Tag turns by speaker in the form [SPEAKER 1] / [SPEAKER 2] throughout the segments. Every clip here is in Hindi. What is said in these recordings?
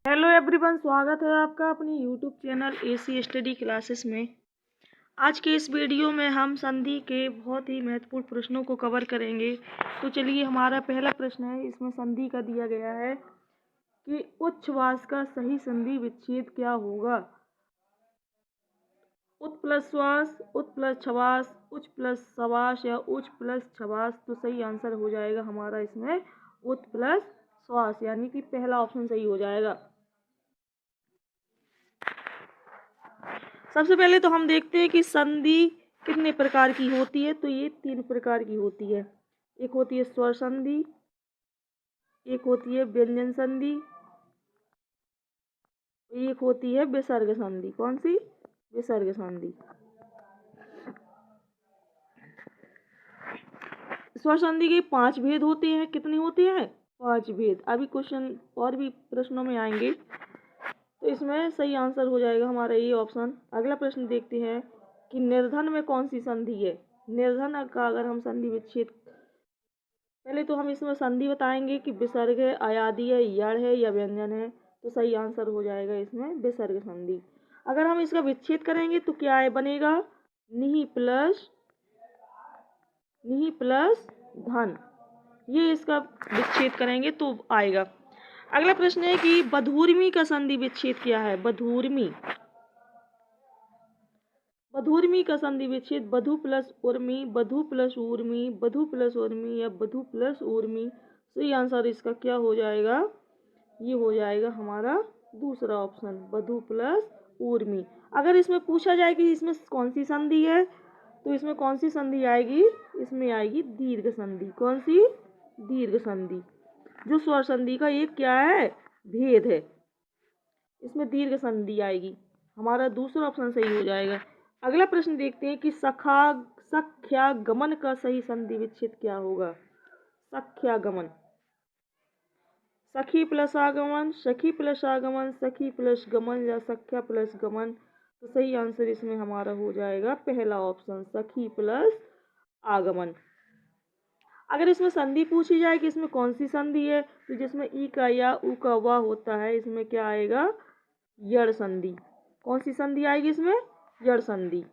[SPEAKER 1] हेलो एवरीवन, स्वागत है आपका अपनी YouTube channel AC study classes में। आज के इस वीडियो में हम संधि के बहुत ही महत्वपूर्ण प्रश्नों को कवर करेंगे। तो चलिए, हमारा पहला प्रश्न है, इसमें संधि का दिया गया है कि उच्छ्वास का सही संधि विच्छेद क्या होगा। उत् प्लस श्वास, उत् प्लस छवास, उच्च प्लस सवास या उच्च प्लस छवास। तो सही आंसर हो जाएगा हमारा इसमें उत् प्लस श्वास, यानी कि पहला ऑप्शन सही हो जाएगा। सबसे पहले तो हम देखते हैं कि संधि कितने प्रकार की होती है। तो ये 3 प्रकार की होती है। एक होती है स्वर संधि, एक होती है व्यंजन संधि, एक होती है विसर्ग संधि। कौन सी? विसर्ग संधि। स्वर संधि के 5 भेद होते हैं। कितने होते हैं? 5 भेद। अभी क्वेश्चन और भी प्रश्नों में आएंगे, तो इसमें सही आंसर हो जाएगा हमारा ये ऑप्शन। अगला प्रश्न देखते हैं कि निर्धन में कौन सी संधि है। निर्धन का अगर हम संधि विच्छेद, पहले तो हम इसमें संधि बताएंगे कि विसर्ग है, अयादि है, यड़ है या व्यंजन है। तो सही आंसर हो जाएगा इसमें विसर्ग संधि। अगर हम इसका विच्छेद करेंगे तो क्या है बनेगा? निहि प्लस धन। ये इसका विच्छेद करेंगे तो आएगा। अगला प्रश्न है कि बधूर्मी का संधि विच्छेद क्या है। बधूर्मी का संधि विच्छेद बधु प्लस उर्मी, बधु प्लस ऊर्मी, बधु प्लस उर्मी या बधु प्लस ऊर्मी। सही आंसर इसका क्या हो जाएगा? ये हो जाएगा हमारा दूसरा ऑप्शन, बधु प्लस ऊर्मी। अगर इसमें पूछा जाए कि इसमें कौन सी संधि है, तो इसमें कौन सी संधि आएगी? इसमें आएगी दीर्घ संधि। कौन सी? दीर्घ संधि, जो स्वर संधि का एक क्या है? भेद है। इसमें दीर्घ संधि आएगी। हमारा दूसरा ऑप्शन सही हो जाएगा। अगला प्रश्न देखते हैं कि सख्यागमन का सही संधि विच्छेद क्या होगा। सख्यागमन, सखी प्लस आगमन, सखी प्लस आगमन, सखी प्लस गमन या सख्या प्लस गमन। तो सही आंसर इसमें हमारा हो जाएगा पहला ऑप्शन, सखी प्लस आगमन। अगर इसमें संधि पूछी जाए कि इसमें कौन सी संधि है, तो जिसमें ई का या उ का वा होता है, इसमें क्या आएगा? यड़ संधि। कौन सी संधि आएगी इसमें? यड़ संधि।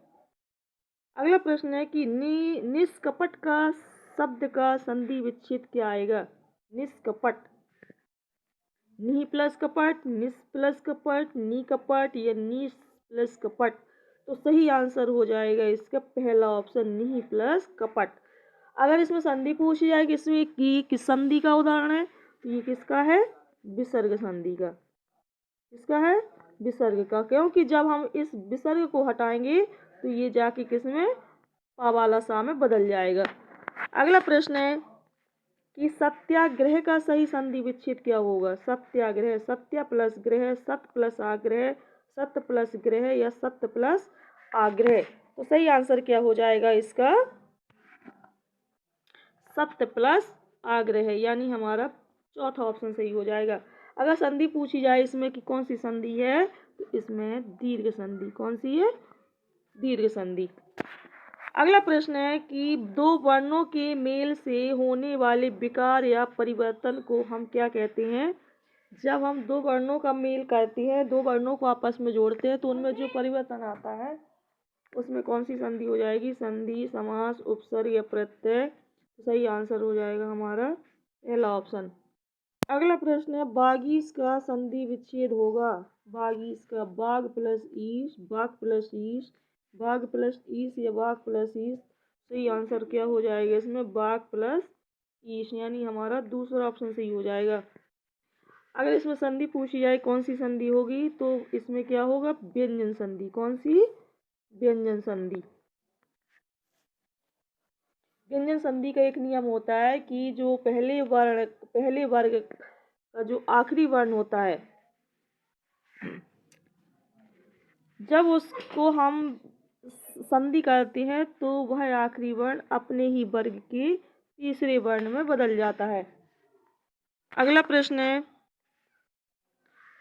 [SPEAKER 1] अगला प्रश्न है कि निष्कपट का शब्द का संधि विच्छेद क्या आएगा। निष्कपट, नि प्लस कपट, निस प्लस कपट, नी कपट या नी प्लस कपट। तो सही आंसर हो जाएगा इसका पहला ऑप्शन, नि प्लस कपट। अगर इसमें संधि पूछी जाए कि इसमें किस संधि का उदाहरण है, तो ये किसका है? विसर्ग संधि का। किसका है? विसर्ग का। क्योंकि जब हम इस विसर्ग को हटाएंगे तो ये जाके किसमें? पा वाला सा में बदल जाएगा। अगला प्रश्न है कि सत्याग्रह का सही संधि विच्छेद क्या होगा। सत्याग्रह, सत्य प्लस ग्रह, सत प्लस आग्रह, सत प्लस ग्रह या सत प्लस आग्रह। तो सही आंसर क्या हो जाएगा इसका? सत्य प्लस आग्रह, यानी हमारा चौथा ऑप्शन सही हो जाएगा। अगर संधि पूछी जाए इसमें कि कौन सी संधि है, तो इसमें दीर्घ संधि। कौन सी है? दीर्घ संधि। अगला प्रश्न है कि 2 वर्णों के मेल से होने वाले विकार या परिवर्तन को हम क्या कहते हैं। जब हम 2 वर्णों का मेल करते हैं, 2 वर्णों को आपस में जोड़ते हैं, तो उनमें जो परिवर्तन आता है उसमें कौन सी संधि हो जाएगी? संधि, समास, उपसर्ग या प्रत्यय। सही आंसर हो जाएगा हमारा पहला ऑप्शन। अगला प्रश्न है बागीस का संधि विच्छेद होगा। बागीस का, बाग प्लस ईश, बाग प्लस ईश, बाग प्लस ईश या बाग प्लस ईश। सही आंसर क्या हो जाएगा इसमें? बाग प्लस ईश, यानी हमारा दूसरा ऑप्शन सही हो जाएगा। अगर इसमें संधि पूछी जाए कौन सी संधि होगी, तो इसमें क्या होगा? व्यंजन संधि। कौन सी? व्यंजन संधि। व्यंजन संधि का एक नियम होता है कि जो पहले वर्ग का जो आखिरी वर्ण होता है, जब उसको हम संधि करते हैं तो वह आखिरी वर्ण अपने ही वर्ग के तीसरे वर्ण में बदल जाता है। अगला प्रश्न है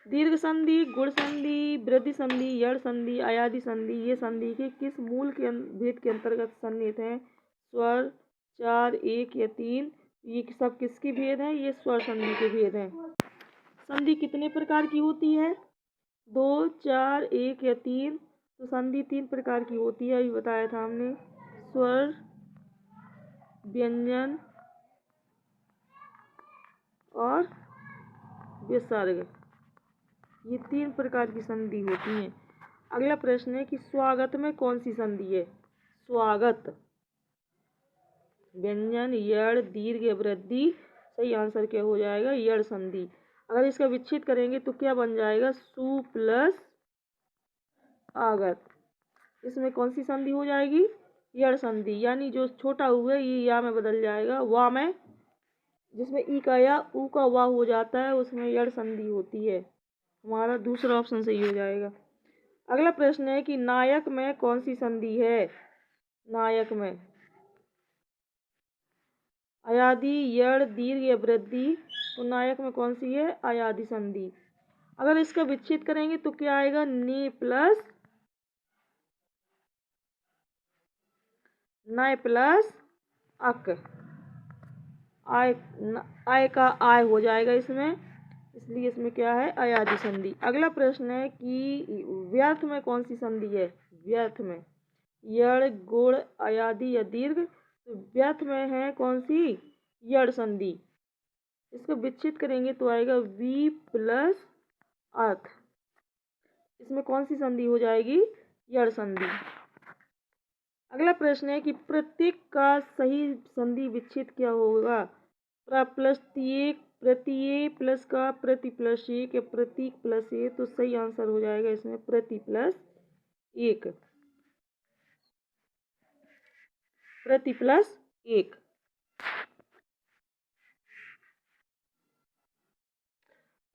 [SPEAKER 1] दीर्घ संधि, गुण संधि, वृद्धि संधि, यड़ संधि, अयादि संधि, ये संधि के किस मूल के भेद के अंतर्गत सन्निहित हैं। स्वर 4, 1 या 3। ये सब किसके भेद हैं? ये स्वर संधि के भेद हैं। संधि कितने प्रकार की होती है? 2, 4, 1 या 3। तो संधि 3 प्रकार की होती है, अभी बताया था हमने। स्वर, व्यंजन और विसर्ग, ये 3 प्रकार की संधि होती हैं। अगला प्रश्न है कि स्वागत में कौन सी संधि है? स्वागत, व्यंजन, यड़, दीर्घ या वृद्धि। सही आंसर क्या हो जाएगा? यड़ संधि। अगर इसका विच्छेद करेंगे तो क्या बन जाएगा? सु प्लस आगत। इसमें कौन सी संधि हो जाएगी? यड़ संधि, यानी जो छोटा ऊ है ये या में बदल जाएगा, वा में। जिसमें ई का या ऊ का वा हो जाता है उसमें यड़ संधि होती है। हमारा दूसरा ऑप्शन सही हो जाएगा। अगला प्रश्न है कि नायक में कौन सी संधि है? नायक में अयादि, यड़, दीर्घ या वृद्धि। तो नायक में कौन सी है? अयादि संधि। अगर इसका विच्छेद करेंगे तो क्या आएगा? ने प्लस नय प्लस अक, आय, आय का आय हो जाएगा इसमें, इसलिए इसमें क्या है? अयादि संधि। अगला प्रश्न है कि व्यर्थ में कौन सी संधि है? व्यर्थ में यड़, गुण, अयादि या दीर्घ। तो व्यर्थ में है कौन सी? यड़ संधि। इसको विच्छेद करेंगे तो आएगा वी प्लस अर्थ। इसमें कौन सी संधि हो जाएगी? यड़ संधि। अगला प्रश्न है कि प्रत्येक का सही संधि विच्छेद क्या होगा? प्लस एक, प्रति प्लस का, प्रति प्लस एक या प्रतीक प्लस ए। तो सही आंसर हो जाएगा इसमें प्रति प्लस एक, प्रति प्लस एक।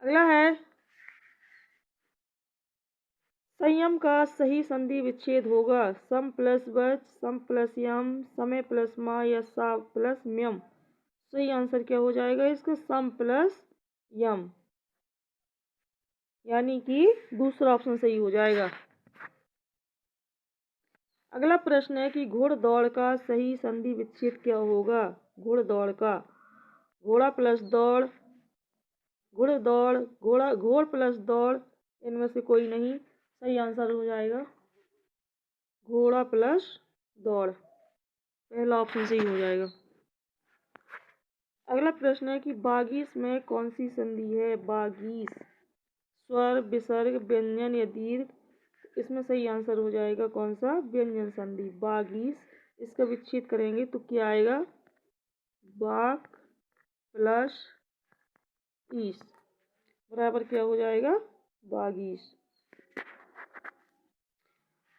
[SPEAKER 1] अगला है संयम का सही संधि विच्छेद होगा सम प्लस वच, सम प्लस यम, समय प्लस मा या सा प्लस म्यम। सही आंसर क्या हो जाएगा इसका? सम प्लस यम, यानी कि दूसरा ऑप्शन सही हो जाएगा। अगला प्रश्न है कि घुड़दौड़ का सही संधि विच्छेद क्या होगा? घुड़दौड़ का घोड़ा प्लस दौड़, घुड़दौड़, घोड़ा, घोड़ प्लस दौड़, इनमें से कोई नहीं। सही आंसर हो जाएगा घोड़ा प्लस दौड़, पहला ऑप्शन सही हो जाएगा। अगला प्रश्न है कि बागीस में कौन सी संधि है? बागीस स्वर, विसर्ग, व्यंजन या दीर्घ। इसमें सही आंसर हो जाएगा कौन सा? व्यंजन संधि। बागीस, इसका विच्छेद करेंगे तो क्या आएगा? बाक प्लस ईस बराबर क्या हो जाएगा? बागीस।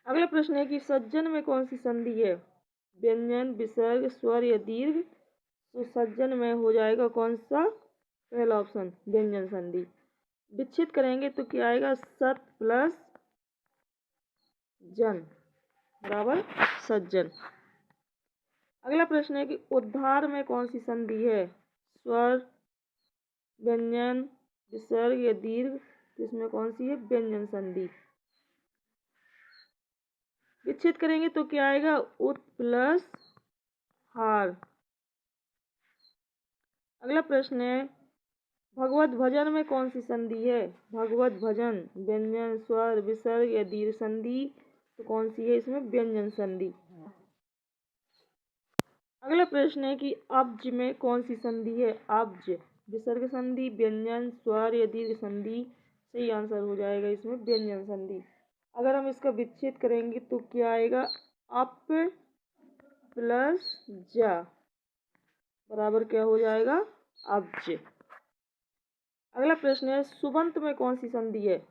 [SPEAKER 1] अगला प्रश्न है कि सज्जन में कौन सी संधि है? व्यंजन, विसर्ग, स्वर या दीर्घ। तो सज्जन में हो जाएगा कौन सा? पहला ऑप्शन व्यंजन संधि। विच्छेद करेंगे तो क्या आएगा? सत प्लस जन बराबर सज्जन। अगला प्रश्न है कि उद्धार में कौन सी संधि है? स्वर, व्यंजन, विसर्ग या दीर्घ। तो इसमें कौन सी है? व्यंजन संधि। विच्छेद करेंगे तो क्या आएगा? उत प्लस हार। अगला प्रश्न है भगवत भजन में कौन सी संधि है? भगवत भजन, व्यंजन, स्वर, विसर्ग या दीर्घ संधि। तो कौन सी है इसमें? व्यंजन संधि। अगला प्रश्न है कि अब्ज में कौन सी संधि है? अब्ज विसर्ग संधि, व्यंजन, स्वर या दीर्घ संधि। सही आंसर हो जाएगा इसमें व्यंजन संधि। अगर हम इसका विच्छेद करेंगे तो क्या आएगा? अप प्लस जा बराबर क्या हो जाएगा? अब्ज। अगला प्रश्न है सुबंत में कौन सी संधि है?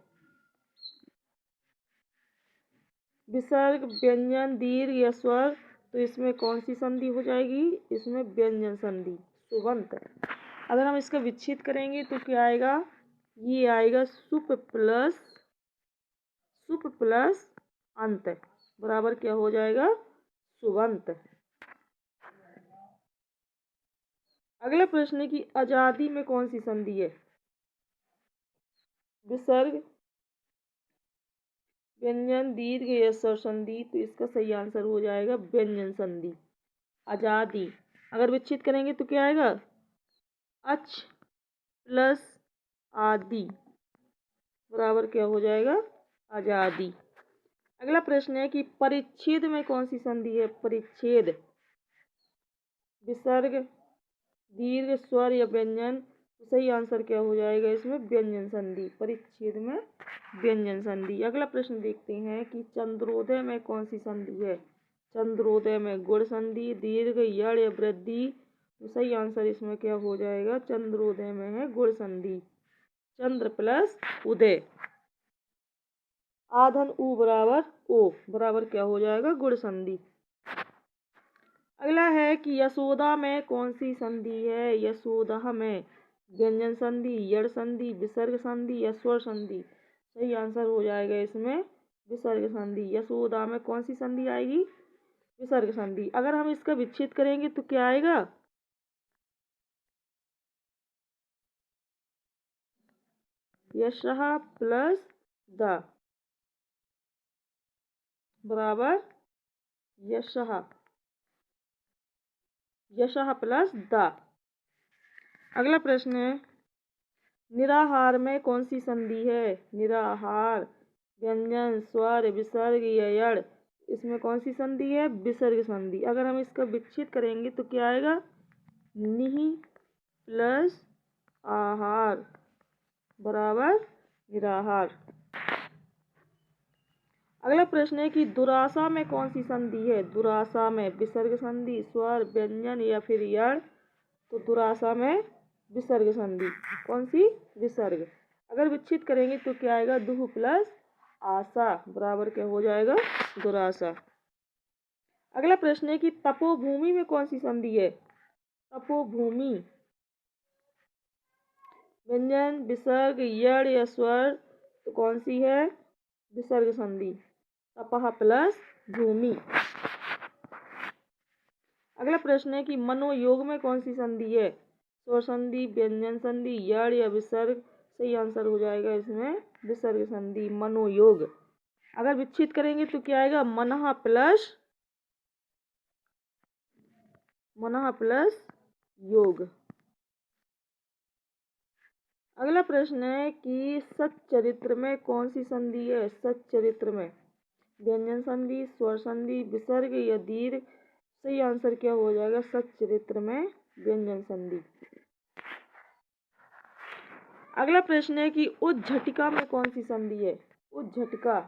[SPEAKER 1] विसर्ग, व्यंजन, दीर्घ या स्वर। तो इसमें कौन सी संधि हो जाएगी? इसमें व्यंजन संधि सुबंत। अगर हम इसका विच्छेद करेंगे तो क्या आएगा? ये आएगा सुप प्लस अंत बराबर क्या हो जाएगा? सुबंत। अगला प्रश्न है कि आजादी में कौन सी संधि है? विसर्ग, व्यंजन, दीर्घ या स्वर संधि। तो इसका सही आंसर हो जाएगा व्यंजन संधि। आजादी, अगर विच्छेद करेंगे तो क्या आएगा? अच प्लस आदि बराबर क्या हो जाएगा? आजादी। अगला प्रश्न है कि परिच्छेद में कौन सी संधि है? परिच्छेद, विसर्ग, दीर्घ, स्वर या व्यंजन? तो सही आंसर क्या हो जाएगा इसमें? व्यंजन संधि। परिच्छेद में व्यंजन संधि। अगला प्रश्न देखते हैं कि चंद्रोदय में कौन सी संधि है? चंद्रोदय में गुण संधि, दीर्घ, यड़ या वृद्धि? तो सही आंसर इसमें क्या हो जाएगा? चंद्रोदय में है गुण संधि। चंद्र प्लस उदय, आधन उ बराबर ओ बराबर क्या हो जाएगा? गुण संधि। अगला है कि यशोदा में कौन सी संधि है? यशोदा में व्यंजन संधि, यड़ संधि, विसर्ग संधि या स्वर संधि? सही आंसर हो जाएगा इसमें विसर्ग संधि। यशोदा में कौन सी संधि आएगी? विसर्ग संधि। अगर हम इसका विच्छेद करेंगे तो क्या आएगा? यशः प्लस द बराबर यशः, यशः प्लस द। अगला प्रश्न है निराहार में कौन सी संधि है? निराहार, व्यंजन, स्वर, विसर्ग या यड़? इसमें कौन सी संधि है? विसर्ग संधि। अगर हम इसका विच्छेद करेंगे तो क्या आएगा? निह प्लस आहार बराबर निराहार। अगला प्रश्न है कि दुरासा में कौन सी संधि है? दुरासा में विसर्ग संधि, स्वर, व्यंजन या फिर यड़? तो दुरासा में विसर्ग संधि। कौन सी? विसर्ग। अगर विच्छेद करेंगे तो क्या आएगा? दुह प्लस आशा बराबर क्या हो जाएगा? दुरासा। अगला प्रश्न है कि तपोभूमि में कौन सी संधि है? तपोभूमि, व्यंजन, विसर्ग, यड़ या स्वर? तो कौन सी है? विसर्ग संधि। तपः प्लस भूमि। अगला प्रश्न है कि मनोयोग में कौन सी संधि है? स्वर संधि, व्यंजन संधि, यड़ या विसर्ग? सही आंसर हो जाएगा इसमें विसर्ग संधि। मनोयोग। अगर विच्छेद करेंगे तो क्या आएगा? मनः प्लस योग। अगला प्रश्न है कि सच्चरित्र में कौन सी संधि है? सच्चरित्र में व्यंजन संधि, स्वर संधि, विसर्ग या दीर्घ? सही आंसर क्या हो जाएगा? सच्चरित्र में व्यंजन संधि। अगला प्रश्न है कि उज्झटिका में कौन सी संधि है? उज्झटिका,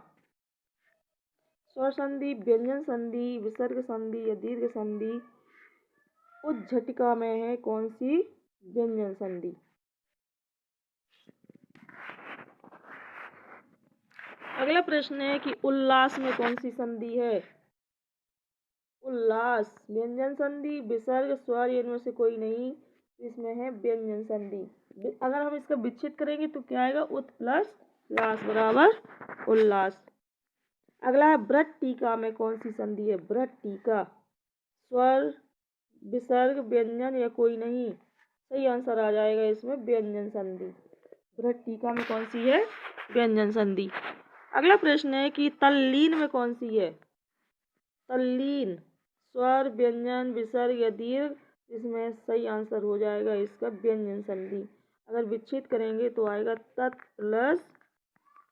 [SPEAKER 1] स्वर संधि, व्यंजन संधि, विसर्ग संधि या दीर्घ संधि? उज्झटिका में है कौन सी? व्यंजन संधि। अगला प्रश्न है कि उल्लास में कौन सी संधि है? उल्लास, व्यंजन संधि, विसर्ग, स्वर? इनमें से कोई नहीं, इसमें है व्यंजन संधि। अगर हम इसका विच्छेद करेंगे तो क्या आएगा? उत प्लस लास बराबर उल्लास। अगला है व्रत टीका में कौन सी संधि है? व्रत टीका, स्वर, विसर्ग, व्यंजन या कोई नहीं? सही आंसर आ जाएगा इसमें व्यंजन संधि। व्रत टीका में कौन सी है? व्यंजन संधि। अगला प्रश्न है कि तल्लीन में कौन सी है? तल्लीन, स्वर, व्यंजन, विसर्ग या दीर्घ? इसमें सही आंसर हो जाएगा इसका व्यंजन संधि। अगर विच्छेद करेंगे तो आएगा तत् प्लस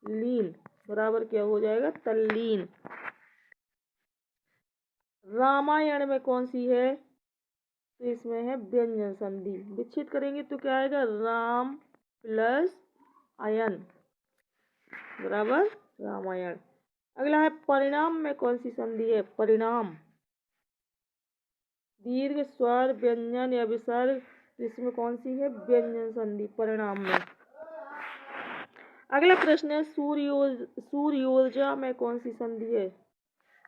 [SPEAKER 1] लीन बराबर क्या हो जाएगा? तल्लीन। रामायण में कौन सी है? तो इसमें है व्यंजन संधि। विच्छेद करेंगे तो क्या आएगा? राम प्लस आयन बराबर रामायण। अगला है परिणाम में कौन सी संधि है? परिणाम, दीर्घ, स्वर, व्यंजन या विसर्ग? इसमें कौन सी है? व्यंजन संधि परिणाम में। अगला प्रश्न है सूर्योर्जा में कौन सी संधि है?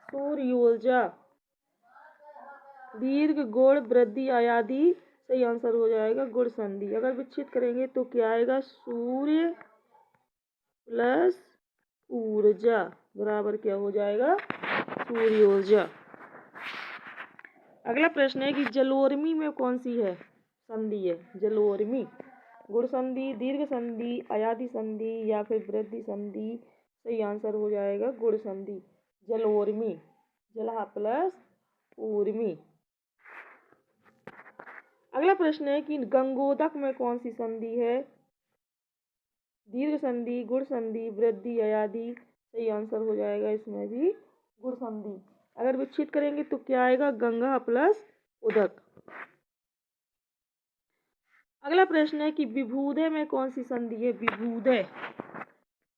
[SPEAKER 1] सूर्योर्जा, दीर्घ, गुण, वृद्धि, आयादी? सही आंसर हो जाएगा गुण संधि। अगर विच्छेद करेंगे तो क्या आएगा? सूर्य प्लस ऊर्जा बराबर क्या हो जाएगा? सूर्योर्जा। अगला प्रश्न है कि जलोर्मी में कौन सी है संधि है? जलोर्मी, गुण संधि, दीर्घ संधि, आयादी संधि या फिर वृद्धि संधि? सही आंसर हो जाएगा गुण संधि। जलोर्मी, जलह प्लस ऊर्मी। अगला प्रश्न है कि गंगोदक में कौन सी संधि है? दीर्घ संधि, गुण संधि, वृद्धि, अयादि। सही आंसर हो जाएगा इसमें भी गुण संधि। अगर विच्छेद करेंगे तो क्या आएगा? गंगा प्लस उदक। अगला प्रश्न है कि विभूदय में कौन सी संधि है? विभूदय,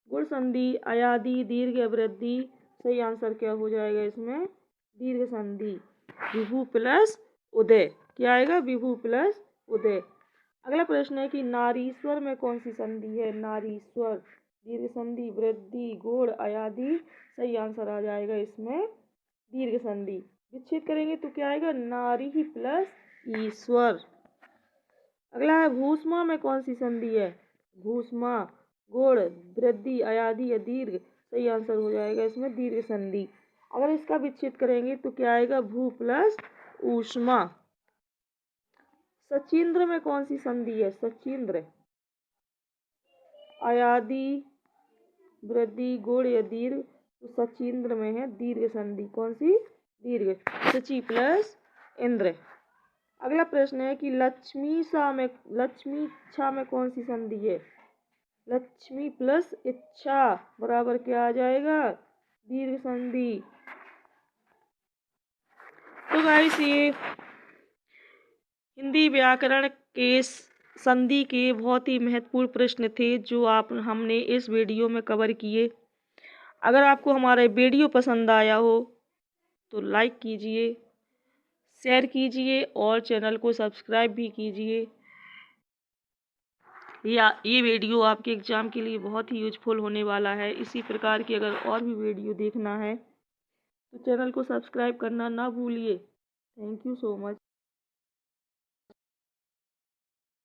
[SPEAKER 1] गुण संधि, अयादि, दीर्घ या वृद्धि। सही आंसर क्या हो जाएगा इसमें? दीर्घ संधि। विभू प्लस उदय, क्या आएगा? विभू प्लस उदय। अगला प्रश्न है कि नारीश्वर में कौन सी संधि है? नारीश्वर, दीर्घ संधि, वृद्धि, गुण, अयादि। सही आंसर आ जाएगा इसमें दीर्घ संधि। विच्छेद करेंगे तो क्या आएगा? नारी प्लस ईश्वर। अगला है भूष्मा में कौन सी संधि है? भूष्मा, गुण, वृद्धि, अयादि या दीर्घ। सही आंसर हो जाएगा इसमें दीर्घ संधि। अगर इसका विच्छेद करेंगे तो क्या आएगा? भू प्लस ऊष्मा। सचिंद्र में कौन सी संधि है? सचिंद्र, अयादि, वृद्धि, गुण या दीर्घ। तो सचिंद्र में है दीर्घ संधि। कौन सी? दीर्घ। सची प्लस इंद्र। अगला प्रश्न है कि लक्ष्मी छा में कौन सी संधि है? लक्ष्मी प्लस इच्छा बराबर क्या आ जाएगा? दीर्घ संधि। तो गाइस ये हिंदी व्याकरण के संधि के बहुत ही महत्वपूर्ण प्रश्न थे जो हमने इस वीडियो में कवर किए। अगर आपको हमारा वीडियो पसंद आया हो तो लाइक कीजिए, शेयर कीजिए और चैनल को सब्सक्राइब भी कीजिए। ये वीडियो आपके एग्जाम के लिए बहुत ही यूजफुल होने वाला है। इसी प्रकार की अगर और भी वीडियो देखना है तो चैनल को सब्सक्राइब करना ना भूलिए। Thank you so much.